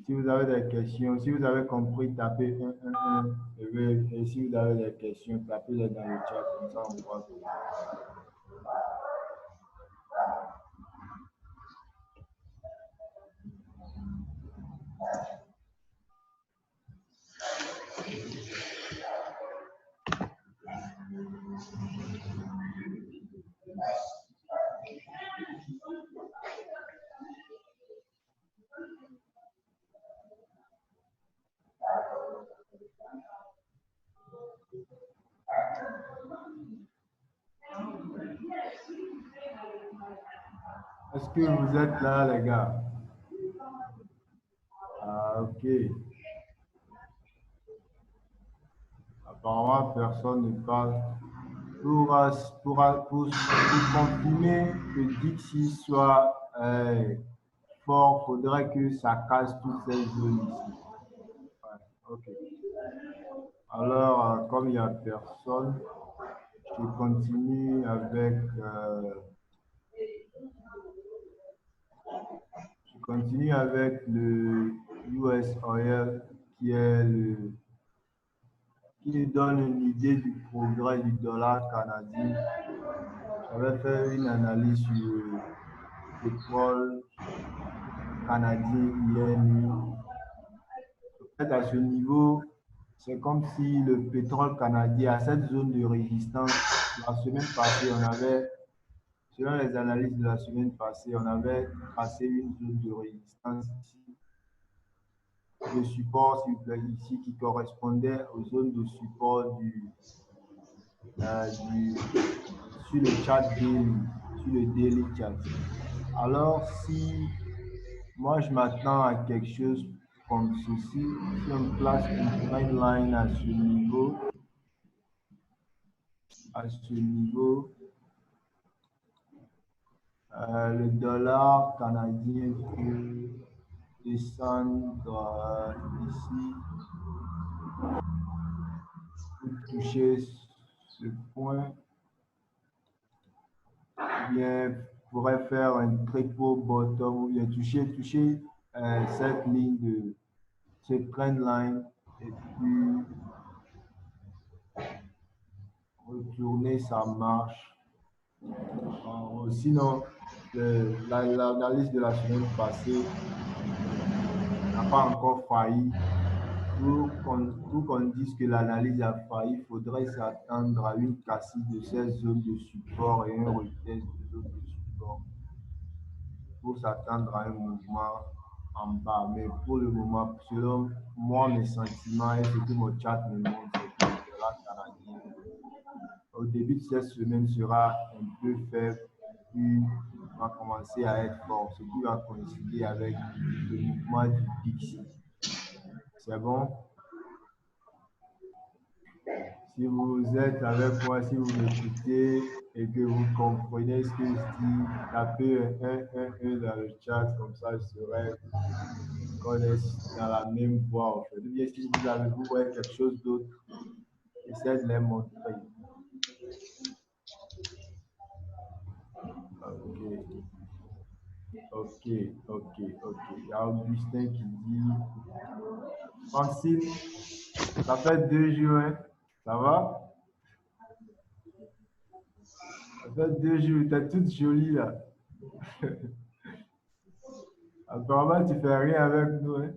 Si vous avez des questions, si vous avez compris, tapez 1, 1, 1. Et si vous avez des questions, tapez-les dans le chat, comme ça on pourra. Est-ce que vous êtes là, les gars? Ah, ok. Apparemment, personne ne parle. Pour confirmer que Dixie soit fort, il faudrait que ça casse toutes ces zones ici. Ouais, ok. Alors, comme il n'y a personne, je continue avec le US Oil qui donne une idée du progrès du dollar canadien. J'avais fait une analyse sur le pétrole canadien hier nuit. En fait, à ce niveau, c'est comme si le pétrole canadien, à cette zone de résistance, la semaine passée, selon les analyses de la semaine passée, on avait tracé une zone de résistance ici, de support, s'il vous plaît, ici, qui correspondait aux zones de support sur le chat daily, sur le daily chat. Alors, si moi je m'attends à quelque chose comme ceci, si on place une trendline à ce niveau, le dollar canadien peut descendre ici, pour toucher ce point, ou bien pourrait faire un triple bottom, ou bien toucher cette ligne de cette trend line et puis retourner sa marche. Sinon, l'analyse de la semaine passée n'a pas encore failli. Pour qu'on dise que l'analyse a failli, il faudrait s'attendre à une cassure de ces zones de support et un retest de zones de support pour s'attendre à un mouvement en bas. Mais pour le moment, selon moi, mes sentiments et ce que mon chat me montre, c'est que le dollar canadien, au début de cette semaine, sera un peu faible, puis va commencer à être fort, ce qui va coïncider avec le mouvement du Dixie. C'est bon? Si vous êtes avec moi, si vous m'écoutez et que vous comprenez ce que je dis, tapez un dans le chat, comme ça je saurai qu'on est dans la même voie. En fait. Ou bien si vous voyez quelque chose d'autre, essayez de les montrer. Ok. Il y a Augustin qui dit, Francine, ça fait 2 jours, hein? Ça va? Ça fait 2 jours, t'es toute jolie là. Apparemment, tu fais rien avec nous, hein?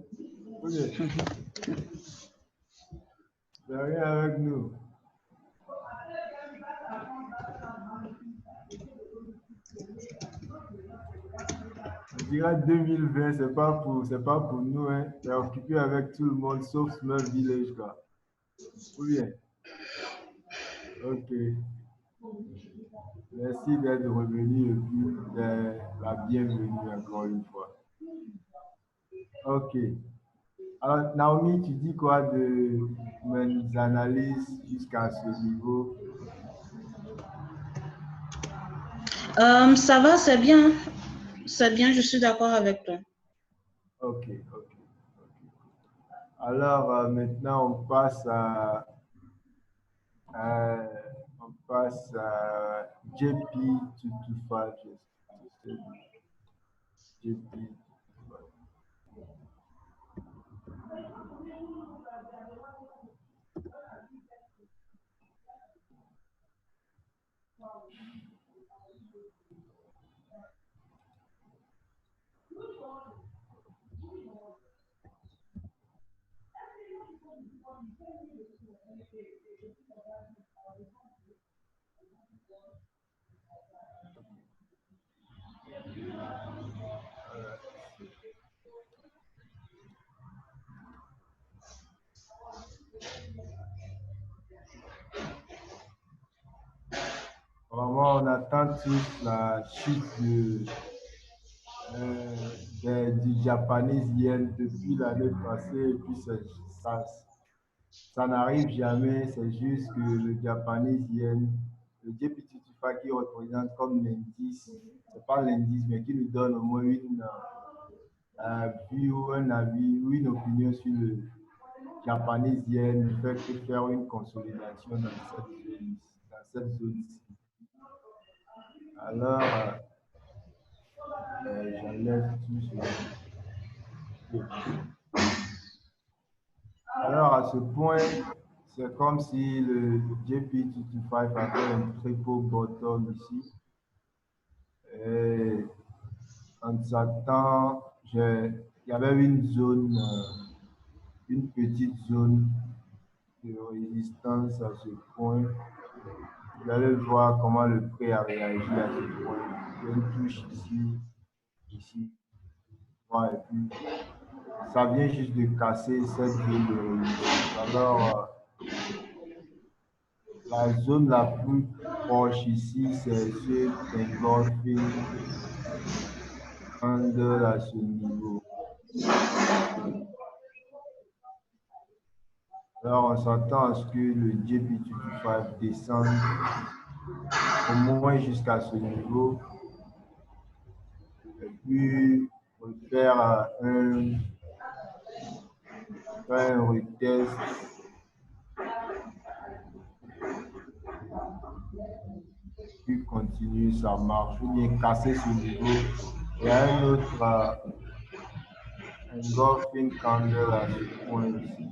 Ok. Tu fais rien avec nous. On dirait 2020, c'est pas pour nous, hein. T'es occupé avec tout le monde, sauf Smurf Village, quoi. Ou bien? Ok. Merci d'être revenu et puis la bienvenue encore une fois. Ok. Alors, Naomi, tu dis quoi de mes analyses jusqu'à ce niveau? Ça va, c'est bien. C'est bien, je suis d'accord avec toi. Ok. Alors, maintenant, on passe à JP 225. JP. Vraiment, on attend tous la chute du Japanese yen depuis l'année passée et puis ça n'arrive jamais. C'est juste que le Japanese yen, le JPY qui représente comme l'indice, c'est pas l'indice, mais qui nous donne au moins une vue ou un avis ou une opinion sur le Japanese yen, ne fait que faire une consolidation dans cette zone-ci. Alors, j'enlève tout cela. Alors, à ce point, c'est comme si le JP25 a fait un triple bottom ici. Et en s'attend, il y avait une zone, une petite zone de résistance à ce point. Vous allez voir comment le prix a réagi à ce point. Il y a une touche ici, ici. Ouais, et puis, ça vient juste de casser cette zone de résistance. Alors, la zone la plus proche ici, c'est ce engulfing candle à ce niveau. Alors, on s'attend à ce que le JP25 descende au moins jusqu'à ce niveau. Et puis, on va faire un retest. Puis continue sa marche, ou bien casser ce niveau. Il y a un autre engulfing candle à ce point ici.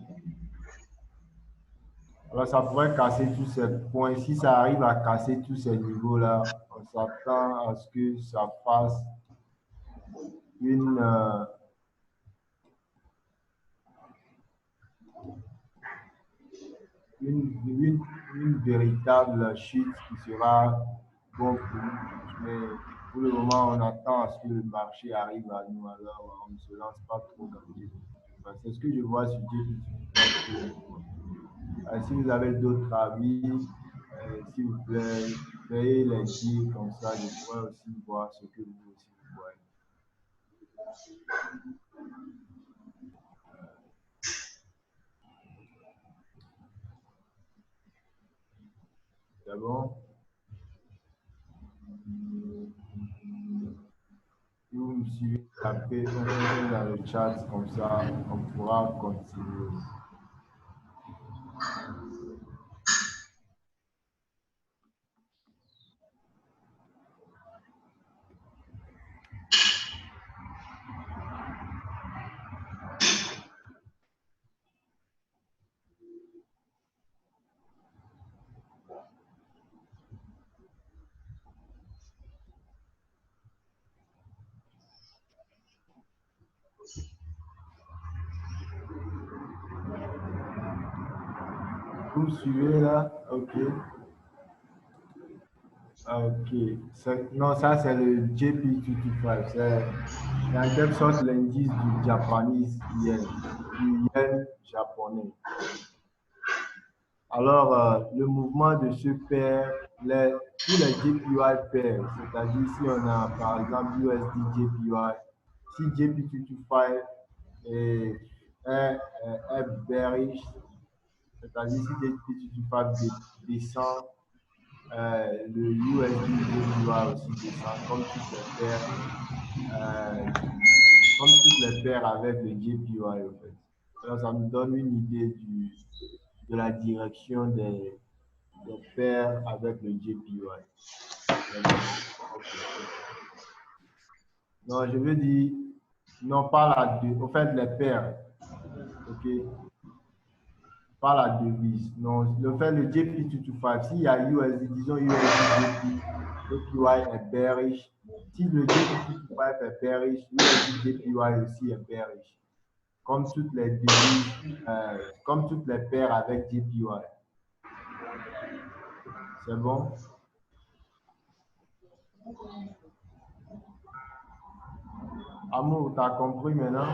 Alors, ça pourrait casser tous ces points. Si ça arrive à casser tous ces niveaux-là, on s'attend à ce que ça fasse une, une véritable chute qui sera bon pour nous. Mais pour le moment, on attend à ce que le marché arrive à nous. Alors, on ne se lance pas trop dans le JPY. C'est ce que je vois sur JPY. Si vous avez d'autres avis, s'il vous plaît, veuillez les dire comme ça. Je pourrais aussi voir ce que vous aussi voyez. C'est bon? Si vous me suivez, tapez dans le chat comme ça, on pourra continuer. Vous me suivez là? Ok. Ok. Non, ça c'est le JP25. C'est en quelque sorte l'indice du Japanese yen, du yen japonais. Alors, le mouvement de ce pair, tous les JPY pairs, c'est-à-dire si on a par exemple USD JPY, si JP25 est bearish, c'est-à-dire si JP25 descend, le USD JPY aussi descend, comme toutes les paires avec le JPY en fait. Alors, ça nous donne une idée de la direction des paires avec le JPY. Non, je veux dire, non pas la deux, en fait les paires. OK, pas la devise. Non, le JP225, s'il y a USD, disons USD JPY est bearish. Si le JP225 est bearish, USD JPY aussi est bearish. Comme toutes les devises, comme toutes les paires avec JPY. C'est bon? Amour, tu as compris maintenant?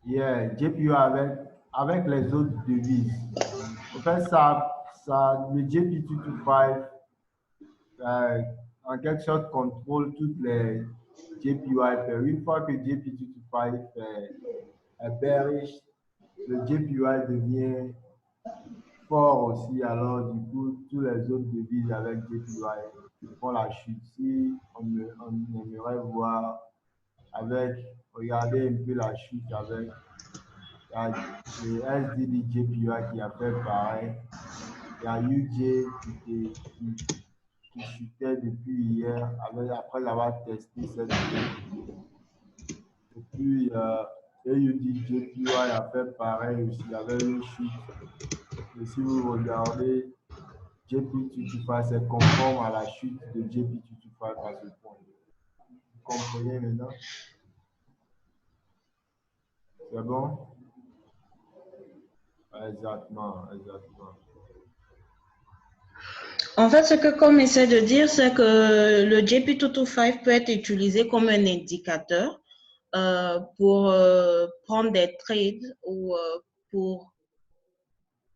Yeah, JPY avec les autres devises. En fait, le JP225, en quelque sorte, contrôle toutes les JPY pairs. Une fois que JP225 est bearish, le JPY devient fort aussi. Alors, du coup, tous les autres devises avec JPY font la chute. Si on aimerait voir avec, regardez un peu la chute avec le SDD JPY qui a fait pareil. Il y a UJ qui chutait depuis hier après l'avoir testé cette nuit. Et puis, AUD JPY a fait pareil aussi, il y avait une chute. Et si vous regardez, JP225, c'est conforme à la chute de JP225 à ce point. Vous comprenez maintenant? C'est bon? Exactement, exactement. En fait, ce que comme essaie de dire, c'est que le JP225 peut être utilisé comme un indicateur pour prendre des trades ou pour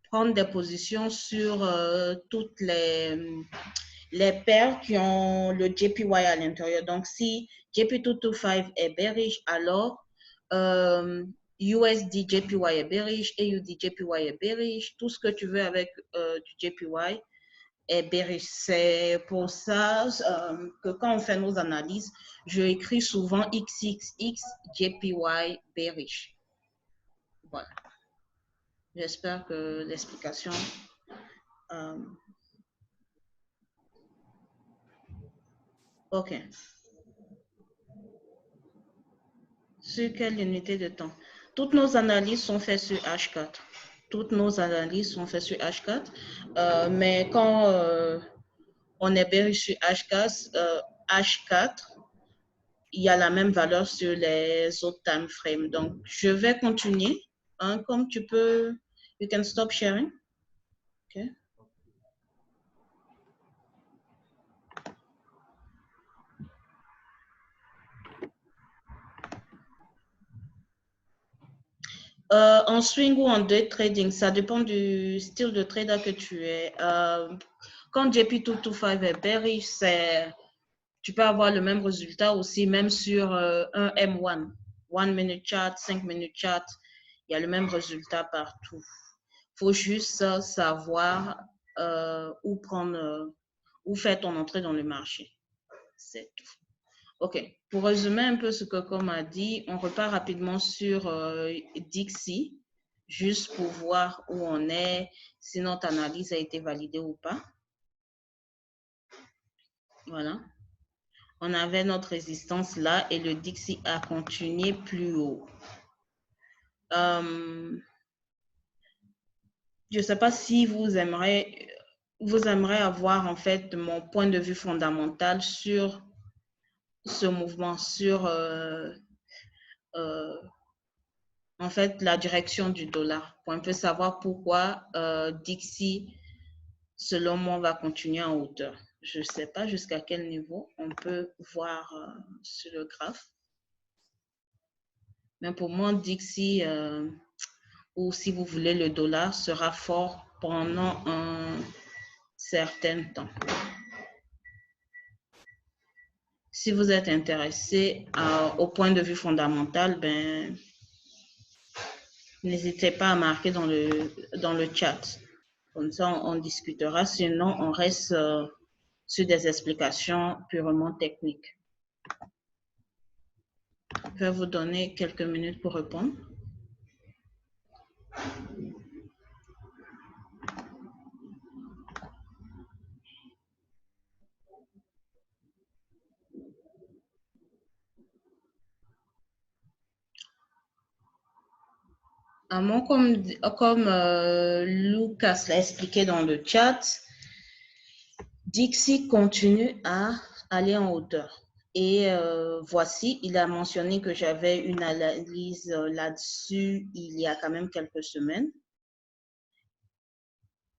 prendre des positions sur toutes les paires qui ont le JPY à l'intérieur. Donc, si JP225 est bearish, alors USD JPY est bearish, AUD JPY est bearish, tout ce que tu veux avec du JPY est bearish. C'est pour ça que quand on fait nos analyses, je écris souvent XXX JPY bearish. Voilà. J'espère que l'explication OK. Sur quelle unité de temps? Toutes nos analyses sont faites sur H4. Toutes nos analyses sont faites sur H4. Mais quand on est bearish sur H4, il y a la même valeur sur les autres time frames. Donc, je vais continuer. Hein, comme tu peux, you can stop sharing. OK. En swing ou en day trading, ça dépend du style de trader que tu es. Quand JP225 est bearish, tu peux avoir le même résultat aussi, même sur un M1, 1 minute chart, 5 minute chart, il y a le même résultat partout. Il faut juste savoir où faire ton entrée dans le marché. C'est tout. OK. Pour résumer un peu ce que Com a dit, on repart rapidement sur Dixie, juste pour voir où on est, si notre analyse a été validée ou pas. Voilà. On avait notre résistance là et le Dixie a continué plus haut. Je ne sais pas si vous aimeriez avoir en fait mon point de vue fondamental sur ce mouvement, sur en fait la direction du dollar, pour un peu savoir pourquoi Dixie, selon moi, va continuer en hauteur. Je ne sais pas jusqu'à quel niveau on peut voir sur le graphe. Mais pour moi, Dixie, ou si vous voulez, le dollar sera fort pendant un certain temps. Si vous êtes intéressé au point de vue fondamental, ben, n'hésitez pas à marquer dans le chat. Comme ça, on discutera. Sinon, on reste sur des explications purement techniques. Je vais vous donner quelques minutes pour répondre. Comme Lucas l'a expliqué dans le chat, Dixie continue à aller en hauteur. Et voici, il a mentionné que j'avais une analyse là-dessus il y a quand même quelques semaines.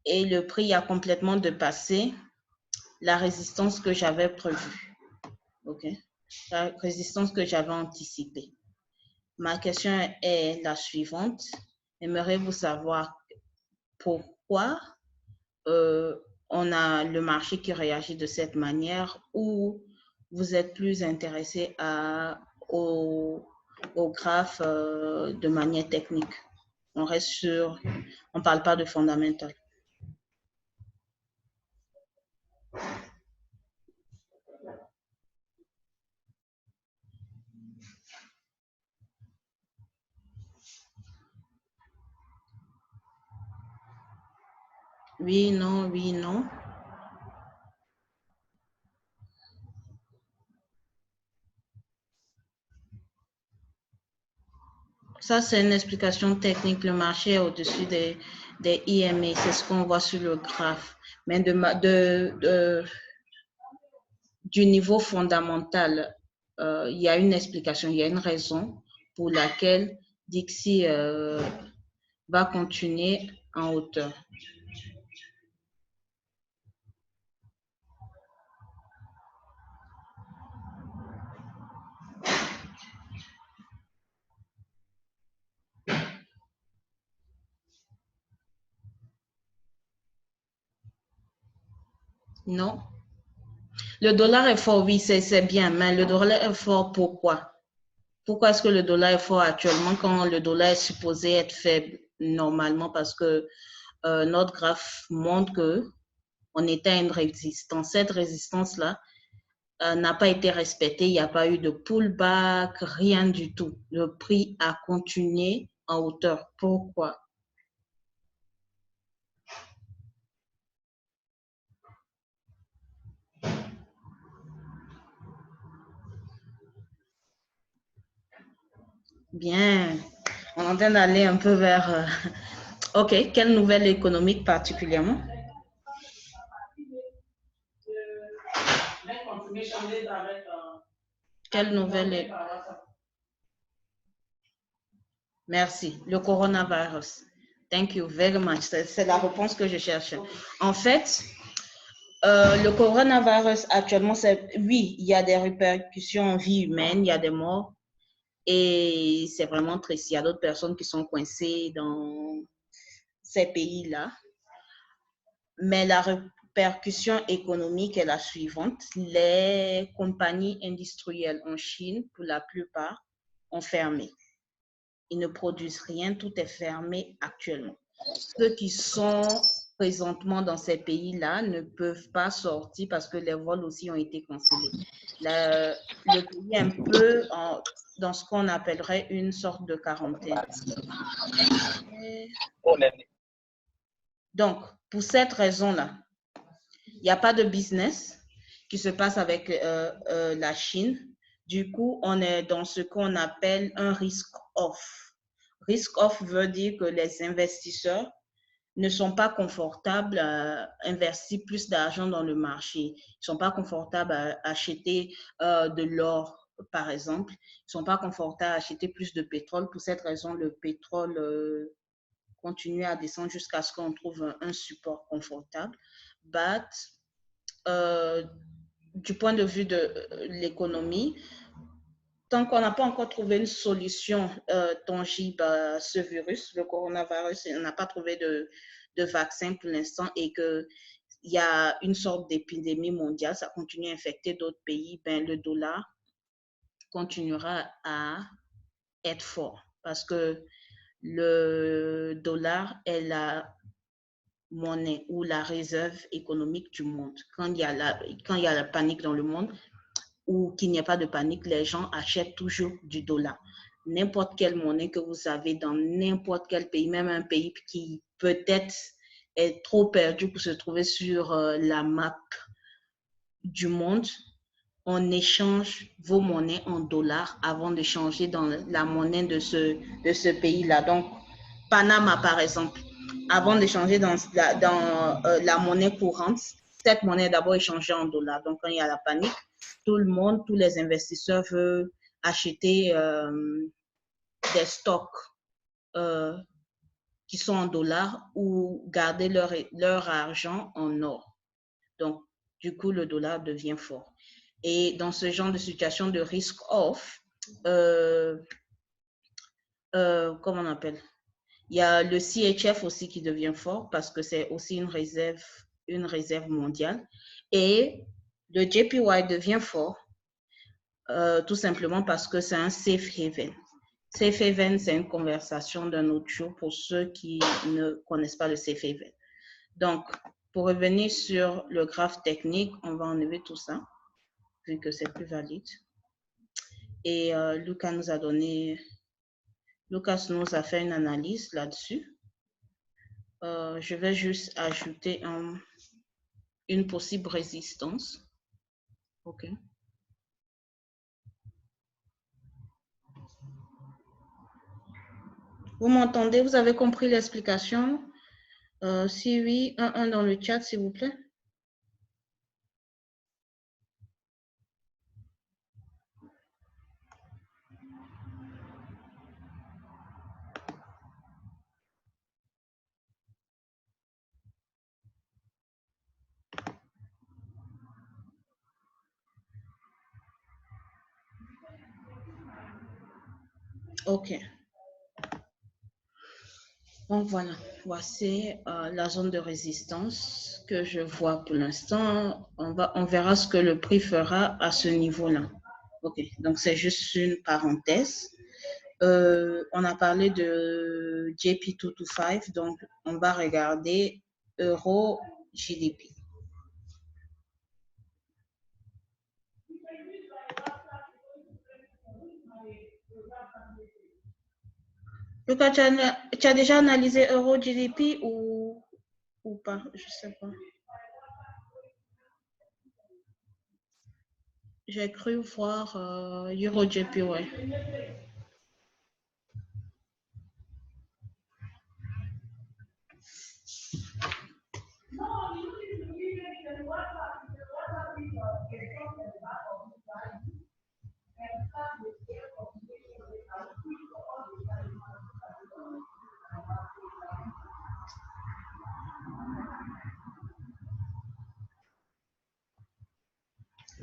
Et le prix a complètement dépassé la résistance que j'avais prévue. OK? La résistance que j'avais anticipée. Ma question est la suivante. J'aimerais-vous savoir pourquoi on a le marché qui réagit de cette manière, ou vous êtes plus intéressé au graphe de manière technique? On reste sur, on ne parle pas de fondamental. Oui, non, oui, non. Ça, c'est une explication technique. Le marché est au-dessus des IMA. C'est ce qu'on voit sur le graphe. Mais du niveau fondamental, il y a une explication, il y a une raison pour laquelle Dixie va continuer en hauteur. Non. Le dollar est fort, oui, c'est bien, mais le dollar est fort pourquoi? Pourquoi est-ce que le dollar est fort actuellement quand le dollar est supposé être faible normalement? Parce que notre graphe montre qu'on était à une résistance. Cette résistance-là n'a pas été respectée. Il n'y a pas eu de pullback, rien du tout. Le prix a continué en hauteur. Pourquoi? Bien. On est en train d'aller un peu vers... OK. Quelle nouvelle économique particulièrement? Quelle nouvelle? Merci. Le coronavirus. Thank you very much. C'est la réponse que je cherchais. En fait, le coronavirus actuellement, oui, il y a des répercussions en vie humaine, il y a des morts et c'est vraiment triste. Il y a d'autres personnes qui sont coincées dans ces pays-là. Mais la répercussion économique est la suivante. Les compagnies industrielles en Chine, pour la plupart, ont fermé. Ils ne produisent rien, tout est fermé actuellement. Ceux qui sont présentement dans ces pays-là ne peuvent pas sortir parce que les vols aussi ont été cancellés. Le pays est un peu dans ce qu'on appellerait une sorte de quarantaine. Donc, pour cette raison-là, il n'y a pas de business qui se passe avec la Chine. Du coup, on est dans ce qu'on appelle un risk-off. Risk-off veut dire que les investisseurs ne sont pas confortables à investir plus d'argent dans le marché. Ils ne sont pas confortables à acheter de l'or, par exemple. Ils ne sont pas confortables à acheter plus de pétrole. Pour cette raison, le pétrole continue à descendre jusqu'à ce qu'on trouve un support confortable. But, du point de vue de l'économie, tant qu'on n'a pas encore trouvé une solution tangible à ce virus, le coronavirus, on n'a pas trouvé de vaccin pour l'instant et qu'il y a une sorte d'épidémie mondiale, ça continue à infecter d'autres pays, ben, le dollar continuera à être fort parce que le dollar est la monnaie ou la réserve économique du monde. Quand il y a la panique dans le monde, ou qu'il n'y ait pas de panique, les gens achètent toujours du dollar. N'importe quelle monnaie que vous avez dans n'importe quel pays, même un pays qui peut-être est trop perdu pour se trouver sur la map du monde, on échange vos monnaies en dollars avant de changer dans la monnaie de ce pays-là. Donc, Panama, par exemple, avant d'échanger dans la monnaie courante, cette monnaie est d'abord échangée en dollars. Donc, quand il y a la panique, tout le monde, tous les investisseurs veulent acheter des stocks qui sont en dollars ou garder leur argent en or. Donc, du coup, le dollar devient fort. Et dans ce genre de situation de risk-off, comment on appelle? Il y a le CHF aussi qui devient fort parce que c'est aussi une réserve mondiale. Et le JPY devient fort tout simplement parce que c'est un safe haven. Safe haven, c'est une conversation d'un autre jour pour ceux qui ne connaissent pas le safe haven. Donc, pour revenir sur le graphe technique, on va enlever tout ça, vu que c'est plus valide. Et Lucas nous a fait une analyse là-dessus. Je vais juste ajouter une possible résistance. OK. Vous m'entendez? Vous avez compris l'explication? Si oui, 1 dans le chat, s'il vous plaît. OK. Donc voilà, voici la zone de résistance que je vois pour l'instant. On verra ce que le prix fera à ce niveau-là. OK, donc c'est juste une parenthèse. On a parlé de JP225, donc on va regarder euro GDP. Lucas, tu as déjà analysé euro GDP ou pas? Je ne sais pas. J'ai cru voir euro JP, ouais.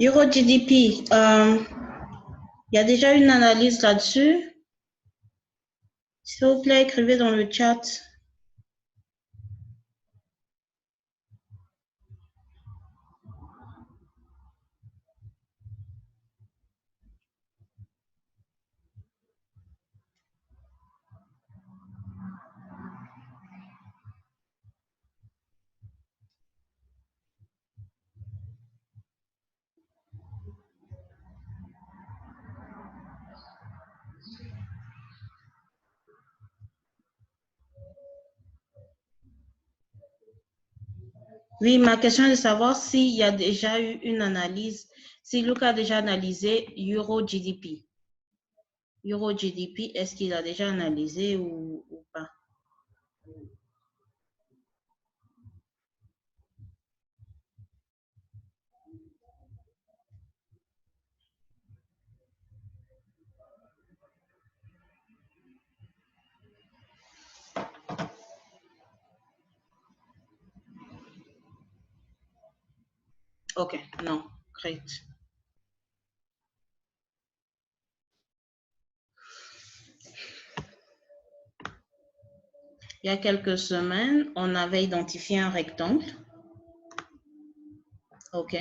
Euro GDP, il y a déjà une analyse là-dessus. S'il vous plaît, écrivez dans le chat. Oui, ma question est de savoir s'il y a déjà eu une analyse, si Lucas a déjà analysé Euro GDP. Euro GDP, est-ce qu'il a déjà analysé ou pas? OK, non, great. Il y a quelques semaines, on avait identifié un rectangle. OK.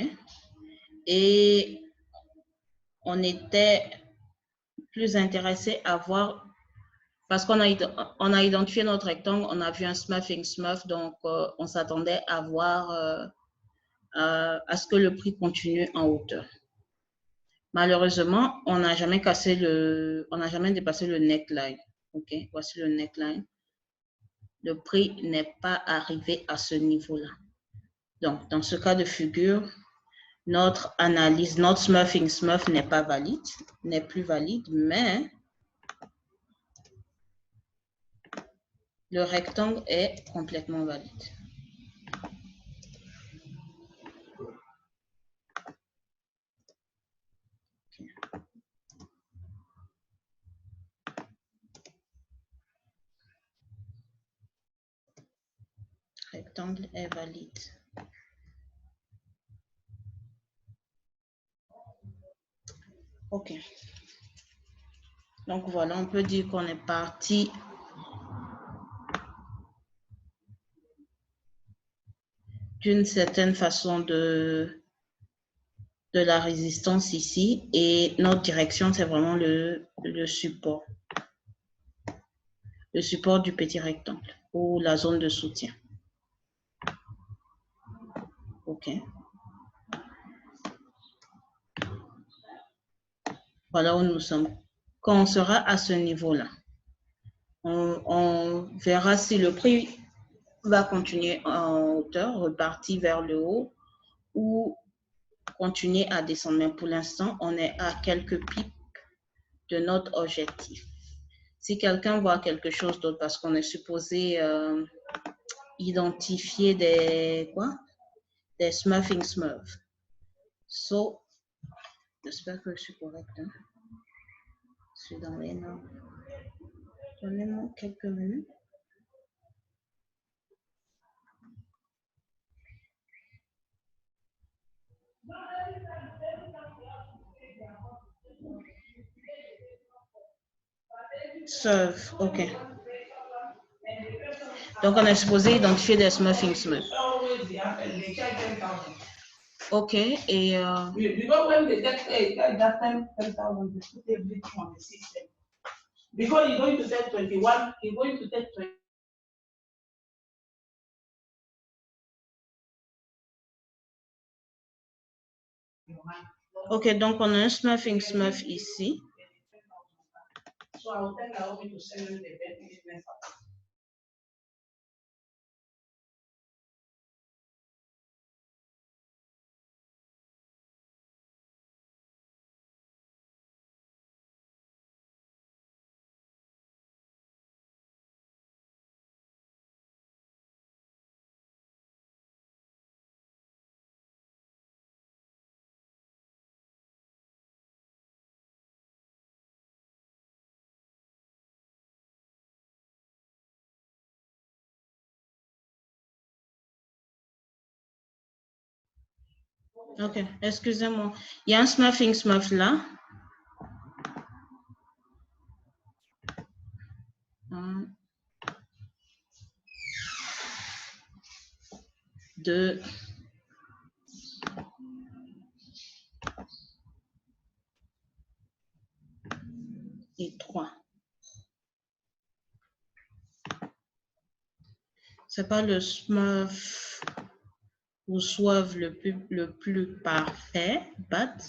Et on était plus intéressé à voir, parce qu'on a identifié notre rectangle, on a vu un smurfing smurf, donc on s'attendait à voir à ce que le prix continue en hauteur. Malheureusement, on n'a jamais dépassé le neckline. OK, voici le neckline. Le prix n'est pas arrivé à ce niveau-là. Donc, dans ce cas de figure, notre analyse, notre smurfing smurf n'est pas valide, n'est plus valide, mais Le rectangle est complètement valide. Rectangle est valide. OK. Donc voilà, on peut dire qu'on est parti d'une certaine façon de la résistance ici et notre direction, c'est vraiment le support. Le support du petit rectangle ou la zone de soutien. OK. Voilà où nous sommes. Quand on sera à ce niveau-là, on verra si le prix va continuer en hauteur, repartir vers le haut ou continuer à descendre. Mais pour l'instant, on est à quelques pips de notre objectif. Si quelqu'un voit quelque chose d'autre, parce qu'on est supposé identifier des smurfing smurf. So, j'espère que je suis correct. Hein? Je suis dans les normes. Donnez-moi quelques minutes. Serve, OK. Donc, on est supposé identifier des smurfing smurf. OK, et... Because when they get that time, 10,000, they put everything on the system. Because you're going to take 21, you're going to take 20. OK, donc on a un smurfing smurf ici. So I'll tell Naomi to send them the bed business. OK, excusez-moi. Il y a un smurfing smurf là. 1, 2, et 3. C'est pas le smurf ou Swerve le plus parfait, but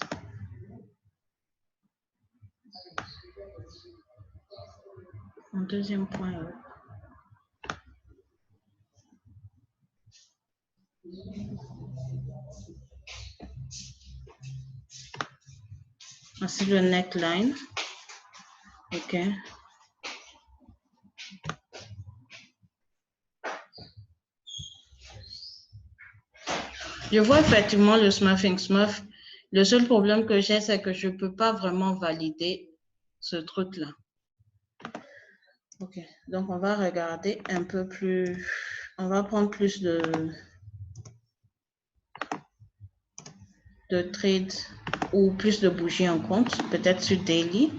en deuxième point. Voici le neckline. OK. Je vois effectivement le smurfing smurf. Le seul problème que j'ai, c'est que je ne peux pas vraiment valider ce truc-là. OK. Donc, on va regarder un peu plus. On va prendre plus de trades ou plus de bougies en compte, peut-être sur daily.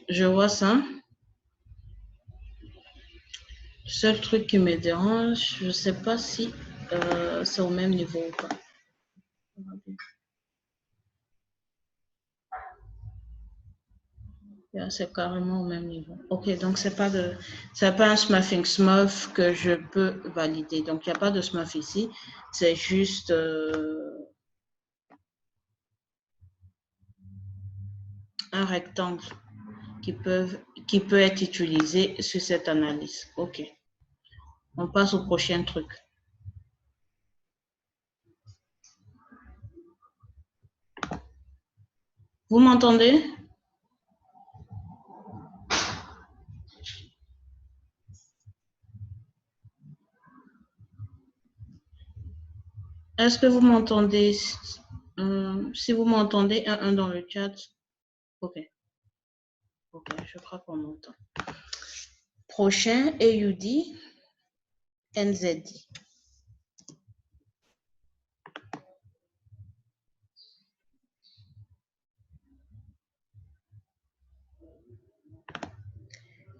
Je vois ça. Le seul truc qui me dérange, je ne sais pas si c'est au même niveau ou pas. C'est carrément au même niveau. OK, donc c'est pas un smurfing smurf que je peux valider. Donc, il n'y a pas de smurf ici. C'est juste un rectangle qui peut être utilisé sur cette analyse. OK. On passe au prochain truc. Vous m'entendez? Est-ce que vous m'entendez? Si vous m'entendez, un dans le chat. OK. OK, je crois qu'on m'entend. Prochain, AUD, NZD.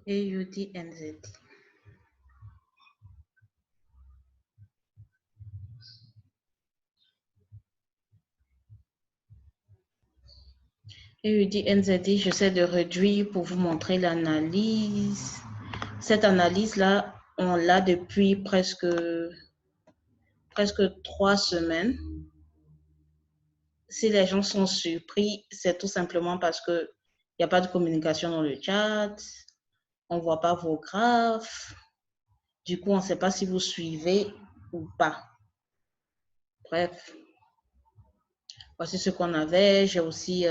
AUD, NZD. AUD, NZD, j'essaie de réduire pour vous montrer l'analyse. Cette analyse-là, on l'a depuis presque 3 semaines. Si les gens sont surpris, c'est tout simplement parce qu'il n'y a pas de communication dans le chat, on ne voit pas vos graphes. Du coup, on ne sait pas si vous suivez ou pas. Bref, voici ce qu'on avait. J'ai aussi,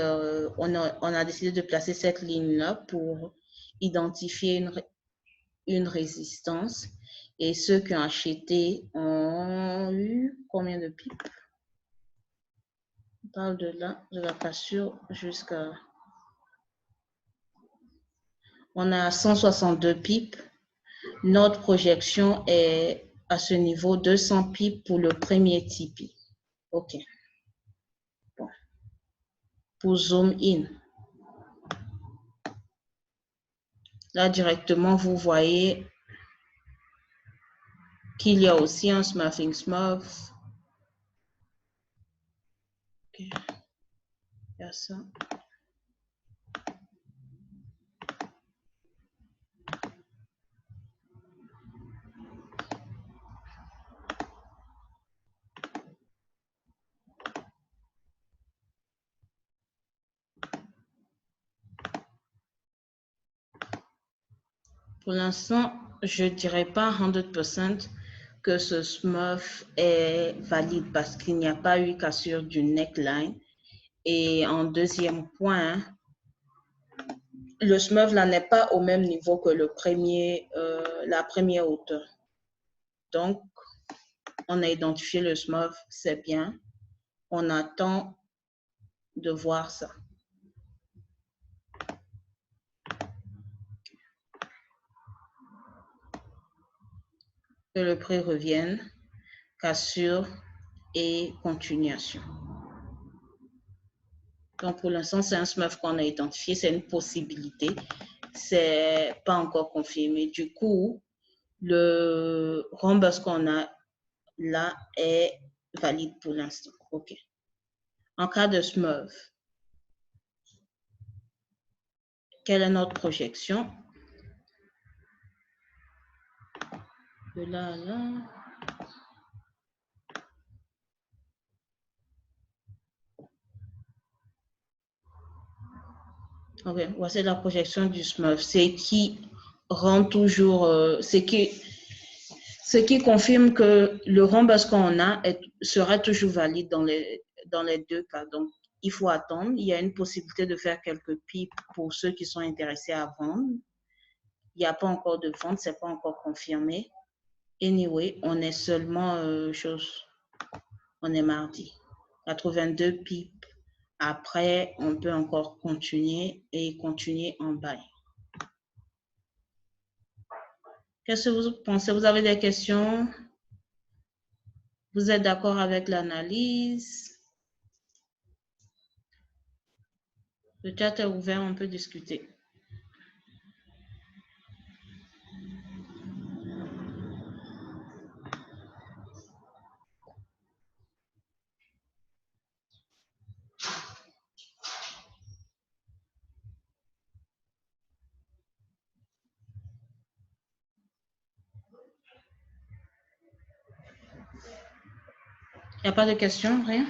on a décidé de placer cette ligne-là pour identifier une résistance. Et ceux qui ont acheté ont eu combien de pips? On parle de là, de la cassure jusqu'à... On a 162 pips. Notre projection est à ce niveau, 200 pips pour le premier Tipeee. OK. Bon. Pour zoom in. Là, directement, vous voyez qu'il y a aussi un smurfing smurf. OK. Il y a ça. Pour l'instant, je ne dirais pas 100% que ce smurf est valide parce qu'il n'y a pas eu cassure du neckline. Et en deuxième point, le smurf là n'est pas au même niveau que la première hauteur. Donc, on a identifié le smurf, c'est bien. On attend de voir ça. Que le prix revienne, cassure et continuation. Donc, pour l'instant, c'est un smurf qu'on a identifié, c'est une possibilité. C'est pas encore confirmé. Du coup, le rhombus qu'on a là est valide pour l'instant. OK. En cas de smurf, quelle est notre projection? De là à là. OK, voici la projection du smurf. C'est qui rend toujours, ce qui confirme que le rhombus qu'on a sera toujours valide dans les deux cas. Donc, il faut attendre. Il y a une possibilité de faire quelques pips pour ceux qui sont intéressés à vendre. Il n'y a pas encore de vente, ce n'est pas encore confirmé. Anyway, on est seulement, on est mardi. 82 pips. Après, on peut encore continuer et continuer en buy. Qu'est-ce que vous pensez? Vous avez des questions? Vous êtes d'accord avec l'analyse? Le chat est ouvert, on peut discuter. Il n'y a pas de questions, rien?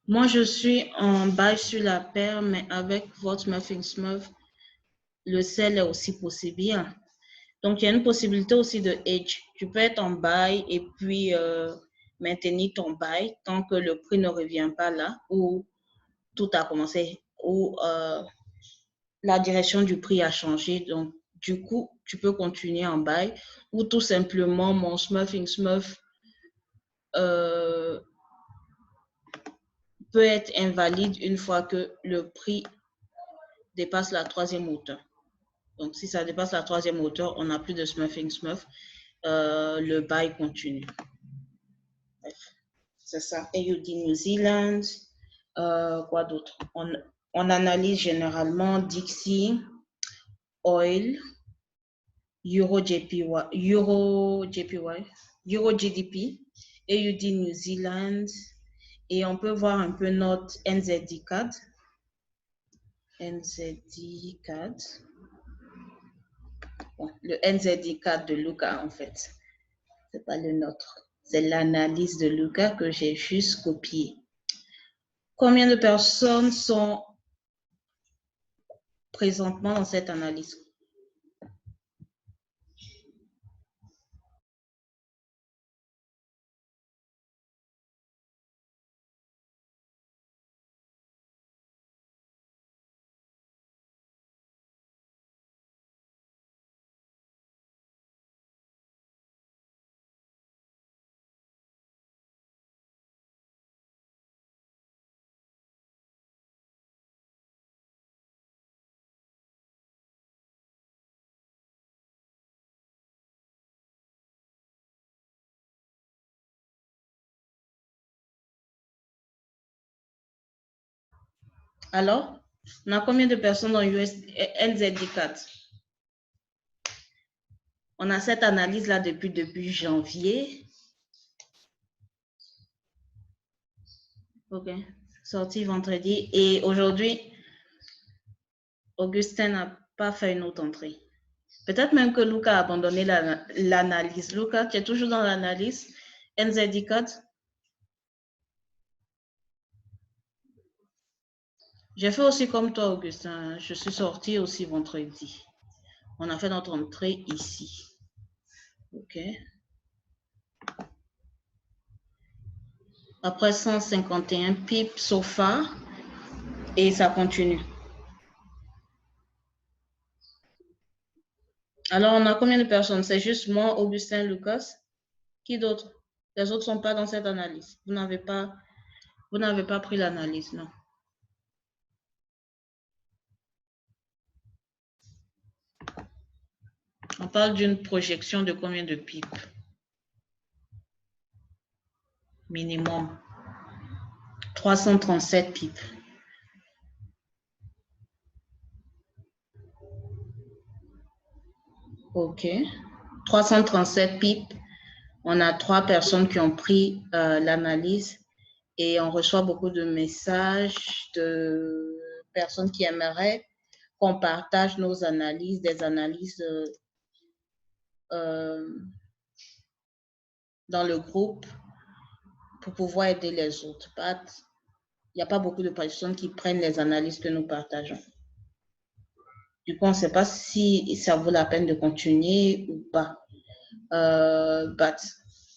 Moi, je suis en bail sur la paire, mais avec votre Muffin Smurf, le sel est aussi possible. Bien. Donc, il y a une possibilité aussi de hedge. Tu peux être en bail et puis maintenir ton bail tant que le prix ne revient pas là où tout a commencé, où la direction du prix a changé. Donc, du coup, tu peux continuer en bail ou tout simplement mon Muffin Smurf peut être invalide une fois que le prix dépasse la 3e hauteur. Donc, si ça dépasse la 3e hauteur, on n'a plus de Muffin Smurf. Le bail continue. Bref, c'est ça. AUD New Zealand. Quoi d'autre? On analyse généralement Dixie, Oil, Euro JPY, Euro GDP, AUD New Zealand. Et on peut voir un peu notre NZD CAD. NZD CAD. Bon, le NZD CAD de Luca, en fait. C'est pas le nôtre. C'est l'analyse de Luca que j'ai juste copié. Combien de personnes sont présentement dans cette analyse? Alors, on a combien de personnes dans NZD4? On a cette analyse-là depuis janvier. OK. Sorti vendredi. Et aujourd'hui, Augustin n'a pas fait une autre entrée. Peut-être même que Luca a abandonné l'analyse. Luca, tu es toujours dans l'analyse NZD4? J'ai fait aussi comme toi, Augustin. Je suis sortie aussi vendredi. On a fait notre entrée ici. OK. Après 151 pips so far. Et ça continue. Alors, on a combien de personnes? C'est juste moi, Augustin, Lucas. Qui d'autre? Les autres ne sont pas dans cette analyse. Vous n'avez pas pris l'analyse, non? On parle d'une projection de combien de pips? Minimum. 337 pips. OK. 337 pips. On a 3 personnes qui ont pris l'analyse et on reçoit beaucoup de messages de personnes qui aimeraient qu'on partage nos analyses, des analyses dans le groupe pour pouvoir aider les autres. Il n'y a pas beaucoup de personnes qui prennent les analyses que nous partageons. Du coup, on ne sait pas si ça vaut la peine de continuer ou pas.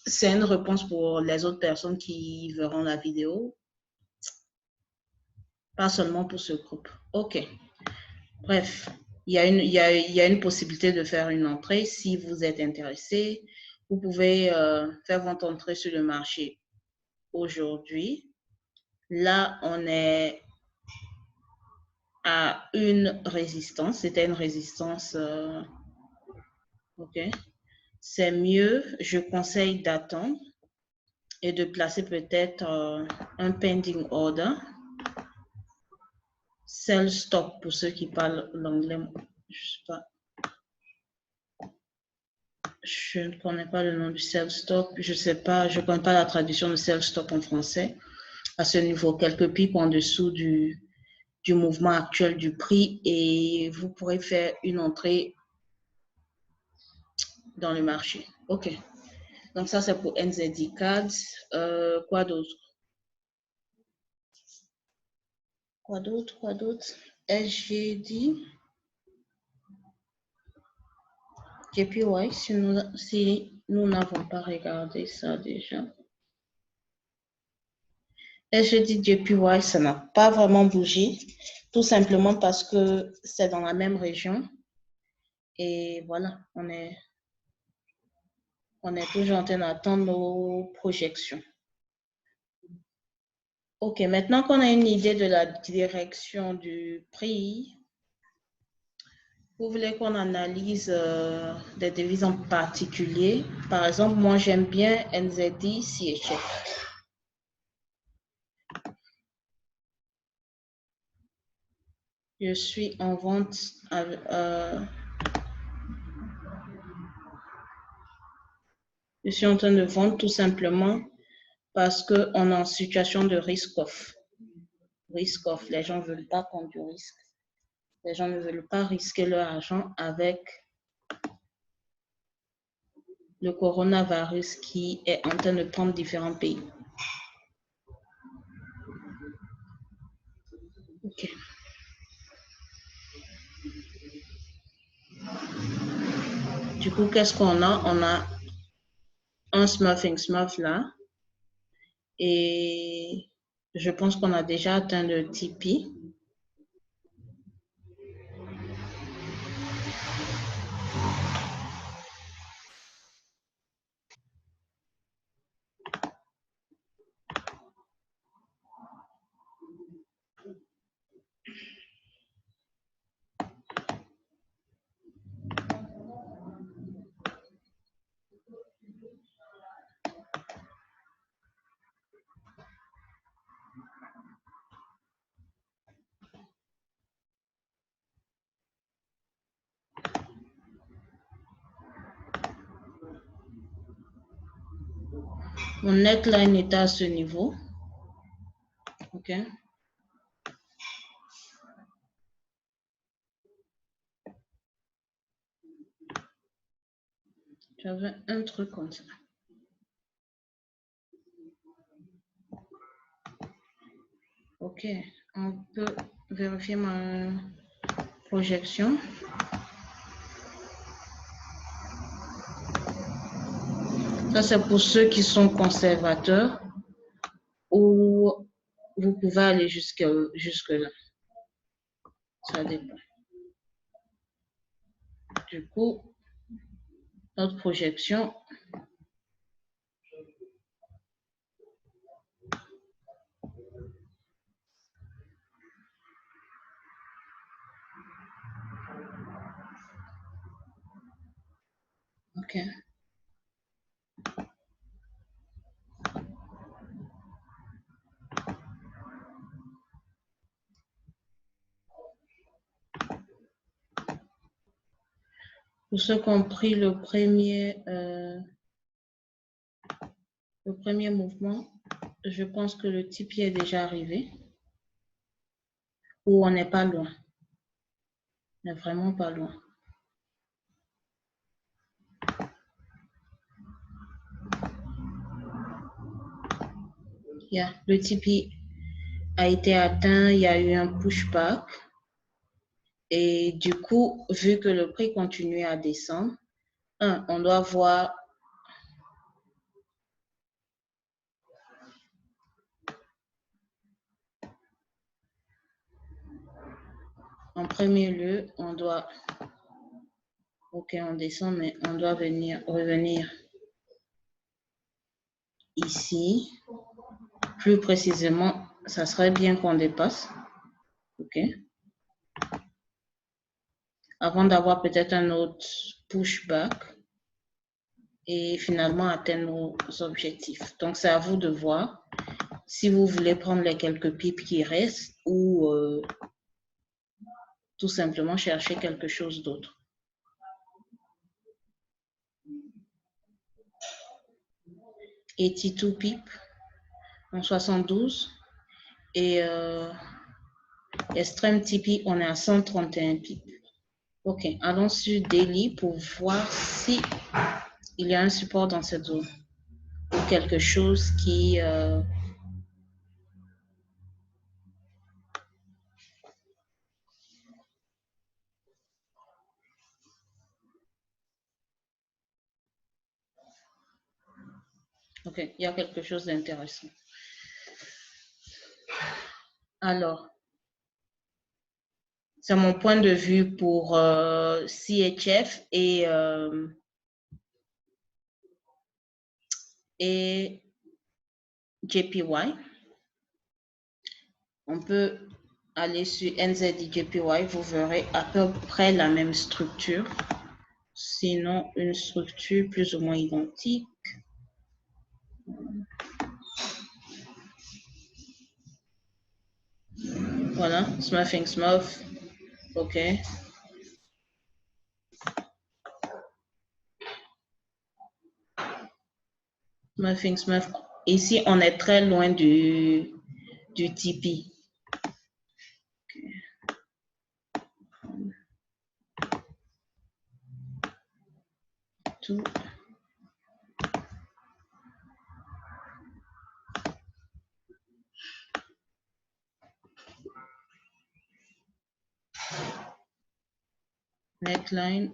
C'est une réponse pour les autres personnes qui verront la vidéo. Pas seulement pour ce groupe. OK. Bref, il y a une possibilité de faire une entrée. Si vous êtes intéressé, vous pouvez faire votre entrée sur le marché aujourd'hui. Là, on est à une résistance. C'était une résistance. OK. C'est mieux. Je conseille d'attendre et de placer peut-être un pending order. Sell stop pour ceux qui parlent l'anglais. Je sais pas. Je ne connais pas le nom du sell stop. Je sais pas, je ne connais pas la traduction de sell stop en français. À ce niveau, quelques pipes en dessous du mouvement actuel du prix et vous pourrez faire une entrée dans le marché. OK. Donc, ça, c'est pour NZD Cards. Quoi d'autre? Quoi d'autre? SGD. JPY, si nous n'avons pas regardé ça déjà. SGD JPY, ça n'a pas vraiment bougé, tout simplement parce que c'est dans la même région. Et voilà, on est toujours en train d'attendre nos projections. OK, maintenant qu'on a une idée de la direction du prix, vous voulez qu'on analyse des devises en particulier? Par exemple, moi, j'aime bien NZD CHF. Je suis en vente. Je suis en train de vendre tout simplement parce qu'on est en situation de risk-off. Risk-off, les gens ne veulent pas prendre du risque. Les gens ne veulent pas risquer leur argent avec le coronavirus qui est en train de prendre différents pays. OK. Du coup, qu'est-ce qu'on a? On a un smurfing smurf là. Et je pense qu'on a déjà atteint le TP. Mon neckline est à ce niveau. OK. J'avais un truc comme ça. OK. On peut vérifier ma projection. Ça, c'est pour ceux qui sont conservateurs ou vous pouvez aller jusque là. Ça dépend. Du coup, notre projection. OK. Pour ceux qui ont pris le premier mouvement, je pense que le TP est déjà arrivé. Ou on n'est pas loin. On n'est vraiment pas loin. Yeah, le TP a été atteint, il y a eu un pushback. Et du coup, vu que le prix continue à descendre, on doit voir en premier lieu, on doit, OK, on descend, mais on doit revenir ici. Plus précisément, ça serait bien qu'on dépasse, OK, avant d'avoir peut-être un autre pushback et finalement atteindre nos objectifs. Donc, c'est à vous de voir si vous voulez prendre les quelques pipes qui restent ou tout simplement chercher quelque chose d'autre. 82 pips en 72 et Extreme TP, on est à 131 pips. Ok, allons sur Daily pour voir si il y a un support dans cette zone ou quelque chose qui ok, il y a quelque chose d'intéressant. Alors, c'est mon point de vue pour CHF et JPY. On peut aller sur NZD-JPY, vous verrez à peu près la même structure, sinon une structure plus ou moins identique. Voilà, smurfing smurf, ok. Smurfing smurf. Ici, on est très loin du TP. Tout. Neckline.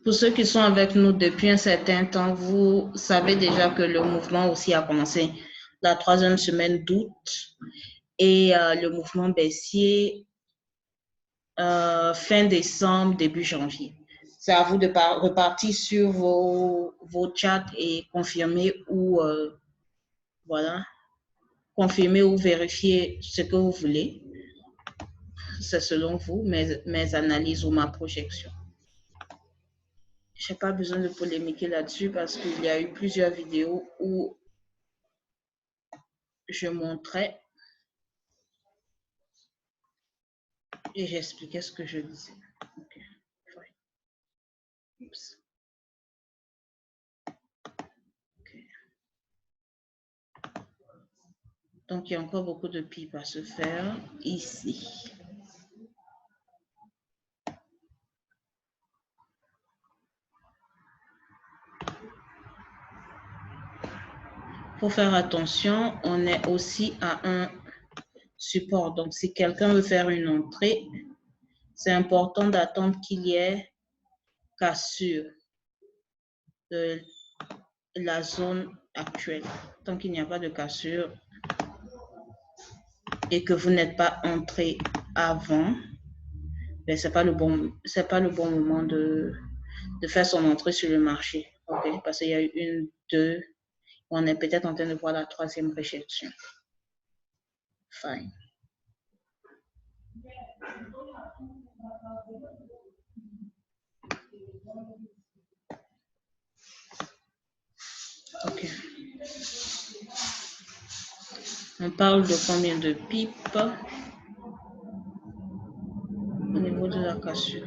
Pour ceux qui sont avec nous depuis un certain temps, vous savez déjà que le mouvement aussi a commencé la 3e semaine d'août et le mouvement baissier fin décembre, début janvier. C'est à vous de repartir sur vos chats et confirmer ou voilà, confirmer ou vérifier ce que vous voulez. C'est selon vous, mes analyses ou ma projection. Je n'ai pas besoin de polémiquer là-dessus parce qu'il y a eu plusieurs vidéos où je montrais et j'expliquais ce que je disais. Okay. Oups. Okay. Donc, il y a encore beaucoup de pipes à se faire ici. Il faut faire attention, on est aussi à un support. Donc, si quelqu'un veut faire une entrée, c'est important d'attendre qu'il y ait cassure de la zone actuelle. Tant qu'il n'y a pas de cassure et que vous n'êtes pas entré avant, ben, c'est pas le bon moment de faire son entrée sur le marché. Okay? Parce qu'il y a eu 1, 2, on est peut-être en train de voir la 3e réjection. Fine. Ok. On parle de combien de pipes au niveau de la cassure.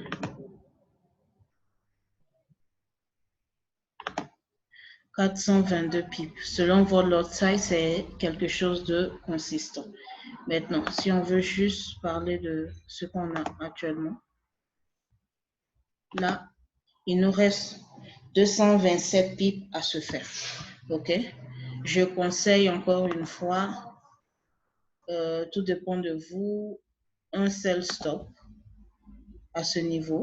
« 422 pipes. Selon votre lot size, c'est quelque chose de consistant. Maintenant, si on veut juste parler de ce qu'on a actuellement, là, il nous reste 227 pipes à se faire. OK? Je conseille encore une fois, tout dépend de vous, un sell stop à ce niveau.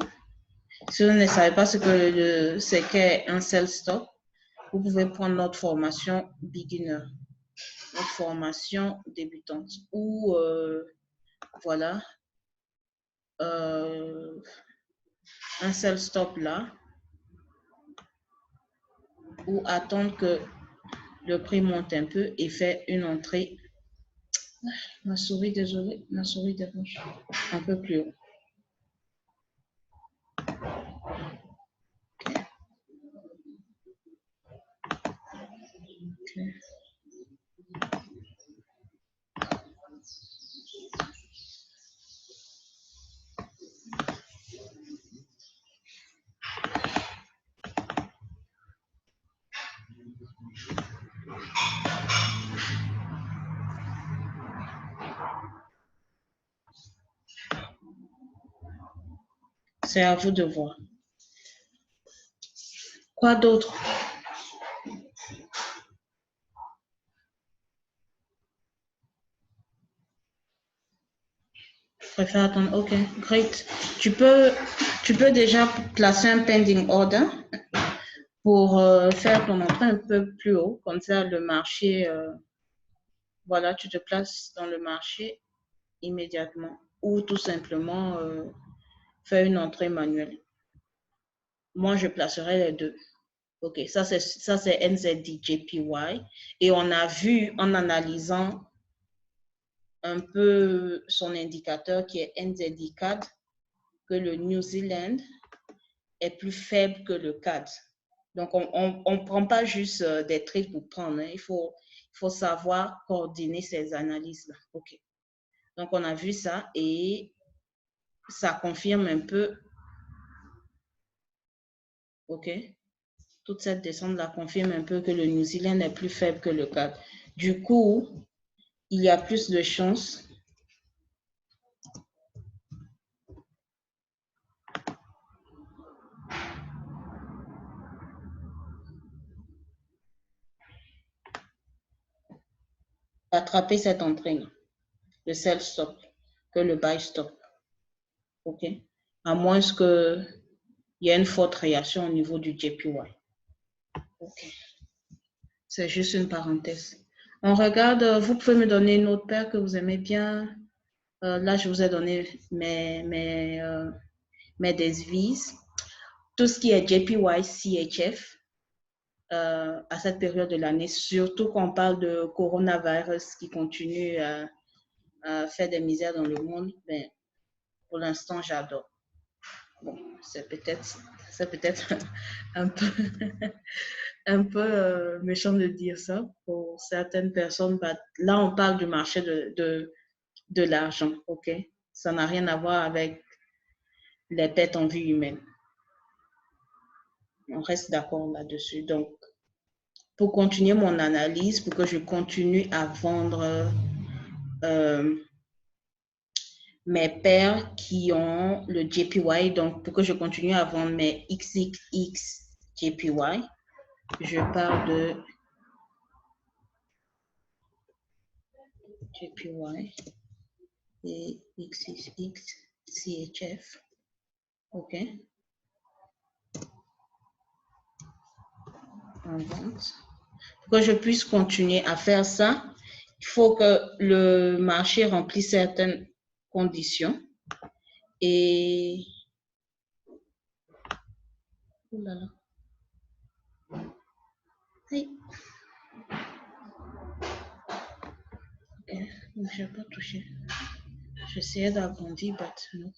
Si vous ne savez pas ce que c'est qu'un sell stop, vous pouvez prendre notre formation beginner, notre formation débutante, ou voilà, un sell stop là, ou attendre que le prix monte un peu et faire une entrée. Ma souris, désolée, ma souris dérange. Un peu plus haut. Okay. Okay. C'est à vous de voir. Quoi d'autre? Je préfère attendre. OK, great. Tu peux déjà placer un pending order pour faire ton entrée un peu plus haut. Comme ça, le marché, voilà, tu te places dans le marché immédiatement ou tout simplement faire une entrée manuelle. Moi, je placerai les deux. OK, ça c'est NZD-JPY. Et on a vu en analysant un peu son indicateur qui est NZD-CAD que le New Zealand est plus faible que le CAD. Donc, on ne prend pas juste des trades pour prendre. Hein. Il faut savoir coordonner ces analyses-là. OK. Donc, on a vu ça et ça confirme un peu. OK. Toute cette descente-là confirme un peu que le New Zealand est plus faible que le CAD. Du coup, il y a plus de chances d'attraper cette entrée-là, le sell stop, que le buy stop. OK. À moins qu'il y ait une forte réaction au niveau du JPY. OK. C'est juste une parenthèse. On regarde, vous pouvez me donner une autre paire que vous aimez bien. Là, je vous ai donné mes devises. Tout ce qui est JPY, CHF, à cette période de l'année, surtout quand on parle de coronavirus qui continue à faire des misères dans le monde, ben, pour l'instant, j'adore. Bon, c'est peut-être un peu, un peu méchant de dire ça pour certaines personnes. Là, on parle du marché de l'argent, OK? Ça n'a rien à voir avec les pertes en vie humaine. On reste d'accord là-dessus. Donc, pour continuer mon analyse, pour que je continue à vendre mes paires qui ont le JPY, donc pour que je continue à vendre mes XXX JPY, je parle de JPY et XXX CHF. OK. En vente. Pour que je puisse continuer à faire ça, il faut que le marché remplisse certaines conditions. Et oh là là. Hey. Ok, je n'ai pas touché. J'essayais d'agrandir, mais non.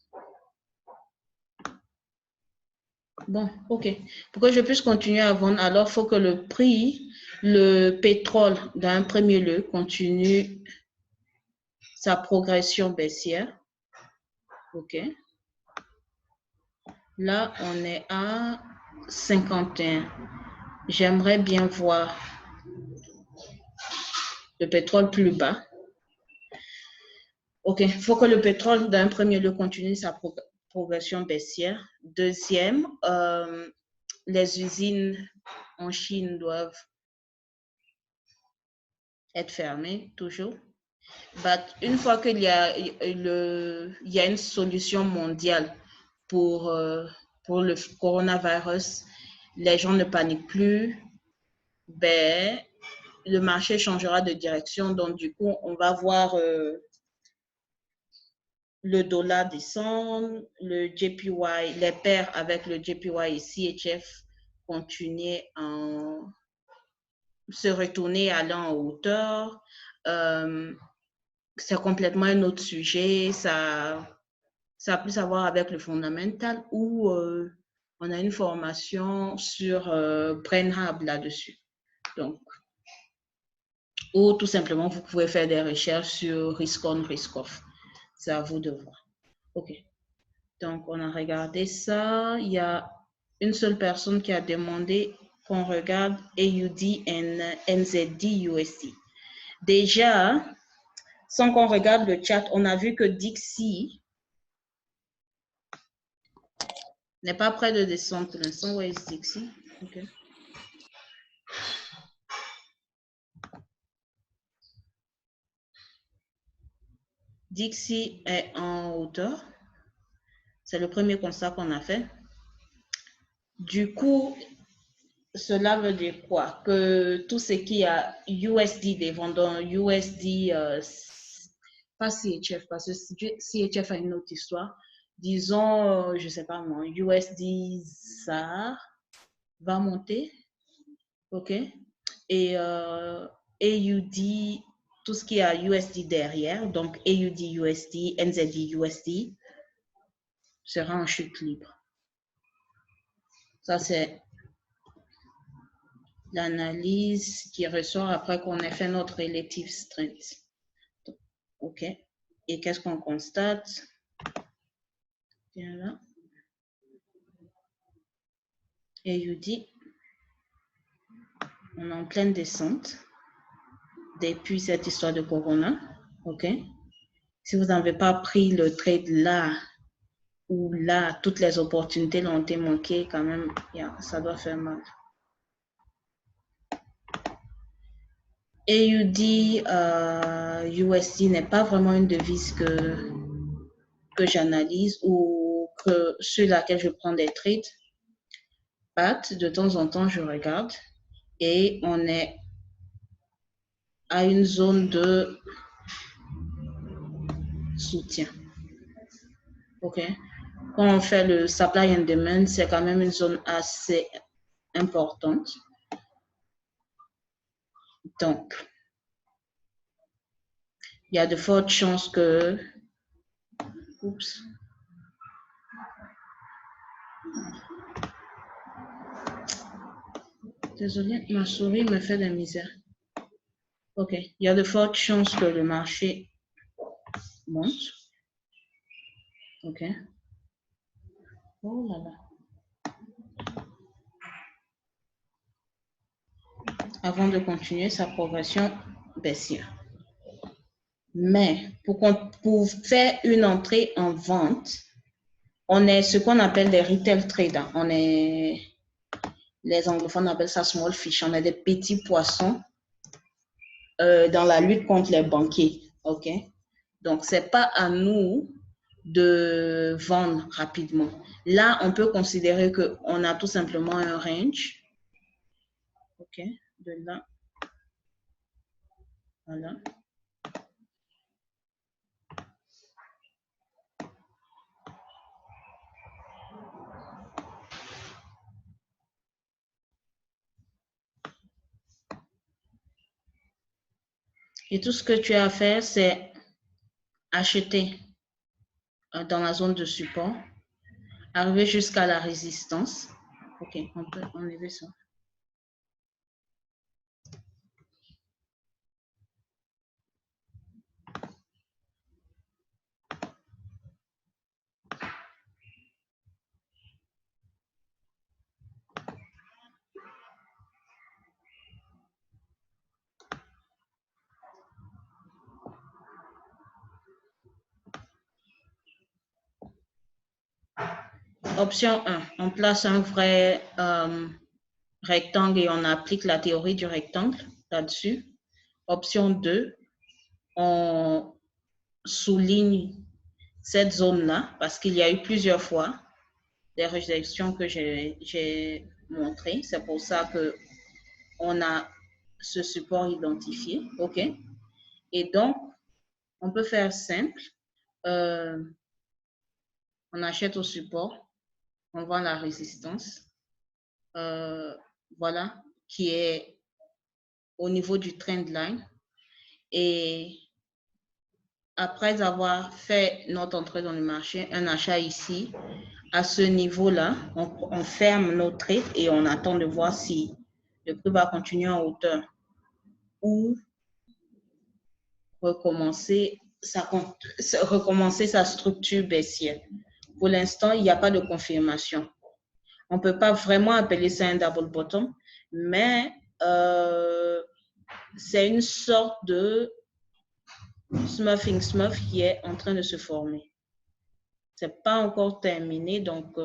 Bon, ok. Pour que je puisse continuer à vendre, alors il faut que le prix, le pétrole d'un premier lieu, continue sa progression baissière. Ok. Là, on est à 51. J'aimerais bien voir le pétrole plus bas. OK, il faut que le pétrole, d'un premier lieu, continue sa progression baissière. Deuxième, les usines en Chine doivent être fermées, toujours. Une fois qu'il y a, une solution mondiale pour le coronavirus, les gens ne paniquent plus, ben, le marché changera de direction. Donc, du coup, on va voir le dollar descendre, le JPY, les paires avec le JPY et CHF continuer à se retourner allant en hauteur. C'est complètement un autre sujet. Ça a plus à voir avec le fondamental où on a une formation sur Brain Hub là-dessus. Donc, Ou tout simplement, vous pouvez faire des recherches sur risk on, risk off. C'est à vous de voir. OK. Donc, on a regardé ça. Il y a une seule personne qui a demandé qu'on regarde AUD et NZD USD. Déjà, sans qu'on regarde le chat, on a vu que Dixie n'est pas près de descendre pour l'instant. Où est Dixie? OK. Dixie est en hauteur. C'est le premier constat qu'on a fait. Du coup, cela veut dire quoi? Que tout ce qui a USD des vendeurs, USD, pas CHF, parce que CHF a une autre histoire. Disons, je ne sais pas moi, USD ZAR va monter. OK? Et AUD, tout ce qui a USD derrière, donc AUD USD, NZD USD, sera en chute libre. Ça, c'est l'analyse qui ressort après qu'on ait fait notre relative strength. OK. Et qu'est-ce qu'on constate? Bien là. AUD, on est en pleine descente depuis cette histoire de Corona. OK. Si vous n'avez pas pris le trade là, ou là, toutes les opportunités ont été manquées, quand même, ça doit faire mal. AUD, USD n'est pas vraiment une devise que j'analyse ou sur laquelle je prends des trades. But, de temps en temps, je regarde et on est à une zone de soutien. OK? Quand on fait le supply and demand, c'est quand même une zone assez importante. Donc, il y a de fortes chances que... Oups. Désolée, ma souris me fait de la misère. OK. Il y a de fortes chances que le marché monte. OK. Oh là là. Avant de continuer sa progression baissière. Mais pour faire une entrée en vente, on est ce qu'on appelle des retail traders. On est, les anglophones appellent ça small fish. On est des petits poissons dans la lutte contre les banquiers. OK? Donc, ce n'est pas à nous de vendre rapidement. Là, on peut considérer qu'on a tout simplement un range. OK? De là. Voilà. Et tout ce que tu as à faire, c'est acheter dans la zone de support, arriver jusqu'à la résistance. OK, on peut enlever ça. Option 1, on place un vrai rectangle et on applique la théorie du rectangle là-dessus. Option 2, on souligne cette zone-là parce qu'il y a eu plusieurs fois des rejections que j'ai montrées. C'est pour ça qu'on a ce support identifié. OK? Et donc, on peut faire simple. On achète au support. On voit la résistance, voilà, qui est au niveau du trend line. Et après avoir fait notre entrée dans le marché, un achat ici, à ce niveau-là, on ferme nos trades et on attend de voir si le prix va continuer en hauteur ou recommencer sa structure baissière. Pour l'instant, il n'y a pas de confirmation. On ne peut pas vraiment appeler ça un double bottom, mais c'est une sorte de smurfing smurf qui est en train de se former. Ce n'est pas encore terminé, donc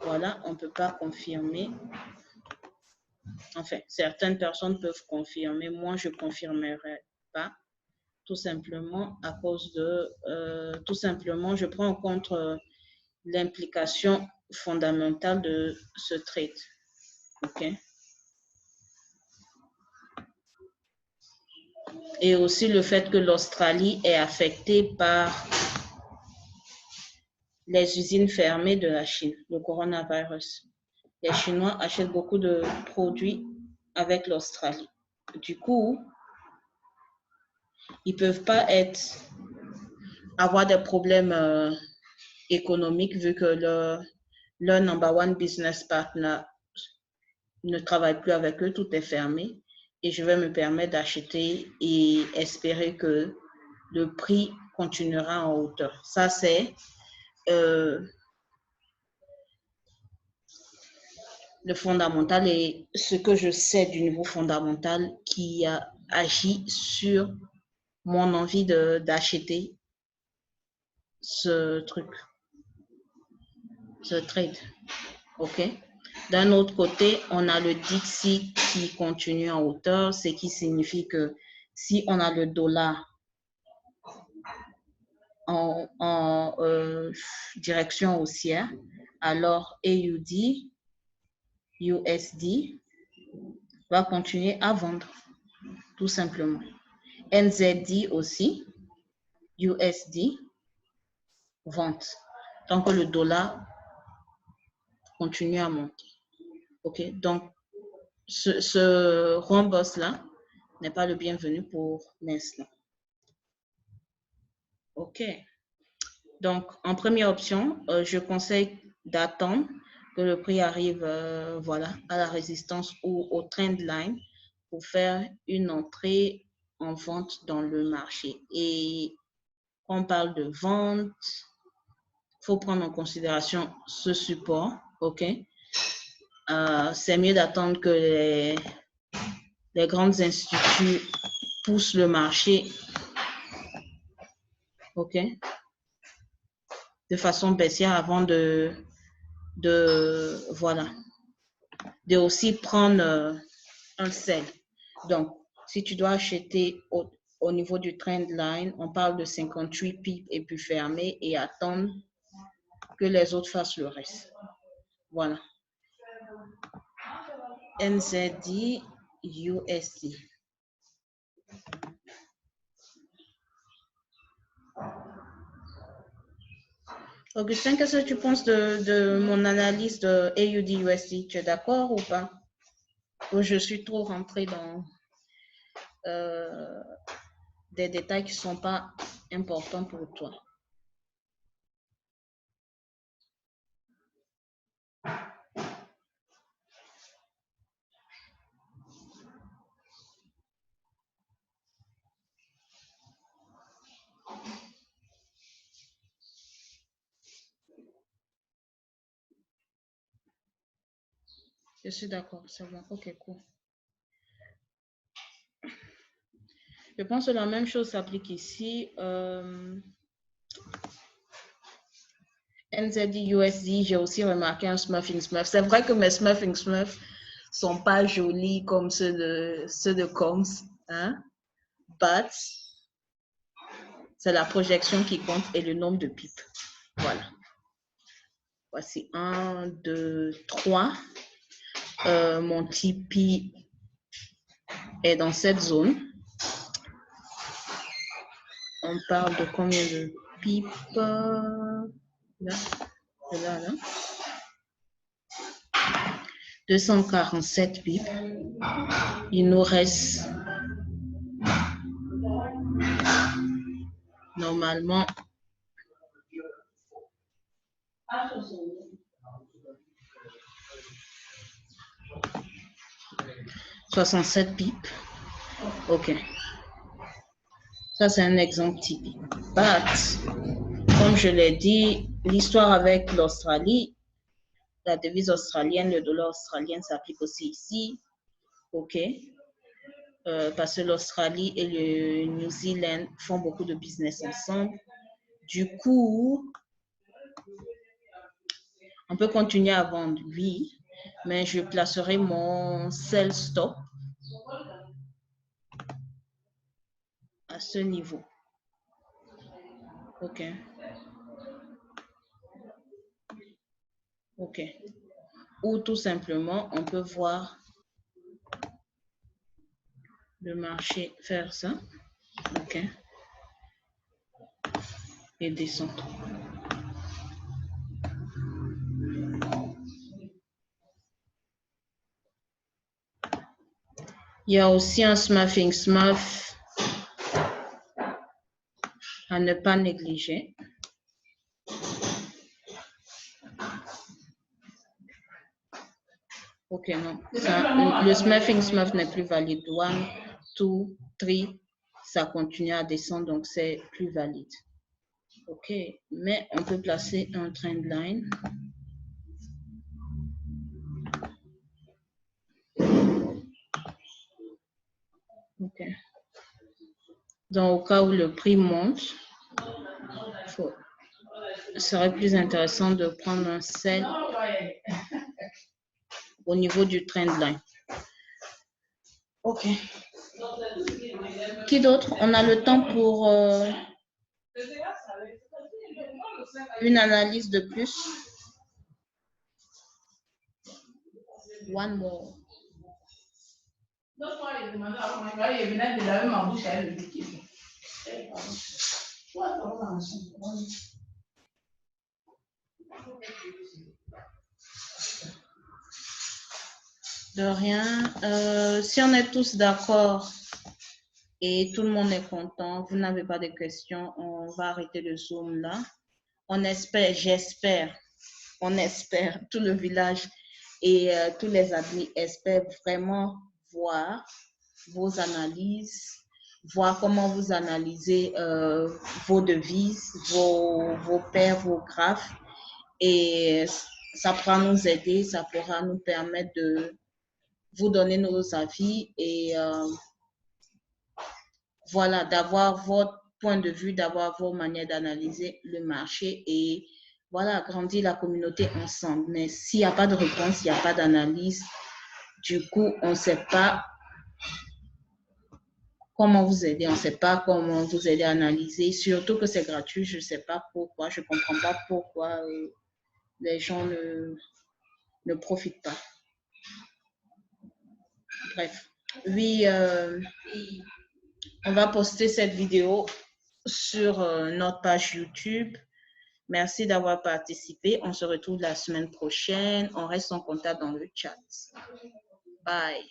voilà, on ne peut pas confirmer. Enfin, certaines personnes peuvent confirmer, moi je ne confirmerai pas, tout simplement à cause de, je prends en compte l'implication fondamentale de ce trade. OK? Et aussi le fait que l'Australie est affectée par les usines fermées de la Chine, le coronavirus. Les Chinois achètent beaucoup de produits avec l'Australie. Du coup, ils ne peuvent pas avoir des problèmes économiques vu que leur number one business partner ne travaille plus avec eux, tout est fermé. Et je vais me permettre d'acheter et espérer que le prix continuera en hauteur. Ça, c'est le fondamental et ce que je sais du niveau fondamental qui agit sur mon envie d'acheter ce truc, ce trade. OK? D'un autre côté, on a le Dixie qui continue en hauteur, ce qui signifie que si on a le dollar en direction haussière, alors AUD, USD va continuer à vendre, tout simplement. NZD aussi, USD, vente. Tant que le dollar continue à monter. OK, donc ce rhombus-là n'est pas le bienvenu pour l'instant. OK. Donc, en première option, je conseille d'attendre que le prix arrive voilà, à la résistance ou au trend line pour faire une entrée en vente dans le marché. Et quand on parle de vente, il faut prendre en considération ce support. OK? C'est mieux d'attendre que les grandes instituts poussent le marché, OK, de façon baissière avant de aussi prendre un sell. Donc, si tu dois acheter au niveau du trend line, on parle de 58 pips et puis fermer et attendre que les autres fassent le reste. Voilà. NZD, USD. Augustin, qu'est-ce que tu penses de mon analyse de AUD-USD? Tu es d'accord ou pas? Ou je suis trop rentrée dans des détails qui ne sont pas importants pour toi? Je suis d'accord, c'est bon. OK, cool. Je pense que la même chose s'applique ici. NZD, USD, j'ai aussi remarqué un smurfing smurf. C'est vrai que mes smurfing smurfs sont pas jolis comme ceux de Combs, hein? But c'est la projection qui compte et le nombre de pipes. Voilà. Voici 1, 2, 3. Mon TP est dans cette zone. On parle de combien de pipes? Là. 247 pips. Il nous reste normalement 67 pips. OK. Ça, c'est un exemple typique. But, comme je l'ai dit, l'histoire avec l'Australie, la devise australienne, le dollar australien s'applique aussi ici. OK. Parce que l'Australie et le New Zealand font beaucoup de business ensemble. Du coup, on peut continuer à vendre, oui, mais je placerai mon sell stop à ce niveau. OK. OK. Ou tout simplement, on peut voir le marché faire ça. OK. Et descendre. Il y a aussi un smurfing smurf à ne pas négliger. OK, non. Ça, le smurfing smurf n'est plus valide. 1, 2, 3, ça continue à descendre, donc c'est plus valide. OK, mais on peut placer un trend line. OK. Donc, au cas où le prix monte, ce serait plus intéressant de prendre un sell au niveau du trend line. OK. Qui d'autre? On a le temps pour une analyse de plus. One more. De rien. Si on est tous d'accord et tout le monde est content, vous n'avez pas de questions, on va arrêter le Zoom là. On espère, j'espère, on espère, tout le village et tous les admis espèrent vraiment voir vos analyses, voir comment vous analysez vos devises, vos paires, vos graphes. Et ça pourra nous aider, ça pourra nous permettre de vous donner nos avis et voilà, d'avoir votre point de vue, d'avoir vos manières d'analyser le marché et voilà, grandir la communauté ensemble. Mais s'il n'y a pas de réponse, il n'y a pas d'analyse, du coup, on ne sait pas comment vous aider, on ne sait pas comment vous aider à analyser, surtout que c'est gratuit, je ne sais pas pourquoi, je ne comprends pas pourquoi les gens ne profitent pas. Bref, oui, on va poster cette vidéo sur notre page YouTube. Merci d'avoir participé. On se retrouve la semaine prochaine. On reste en contact dans le chat. Bye.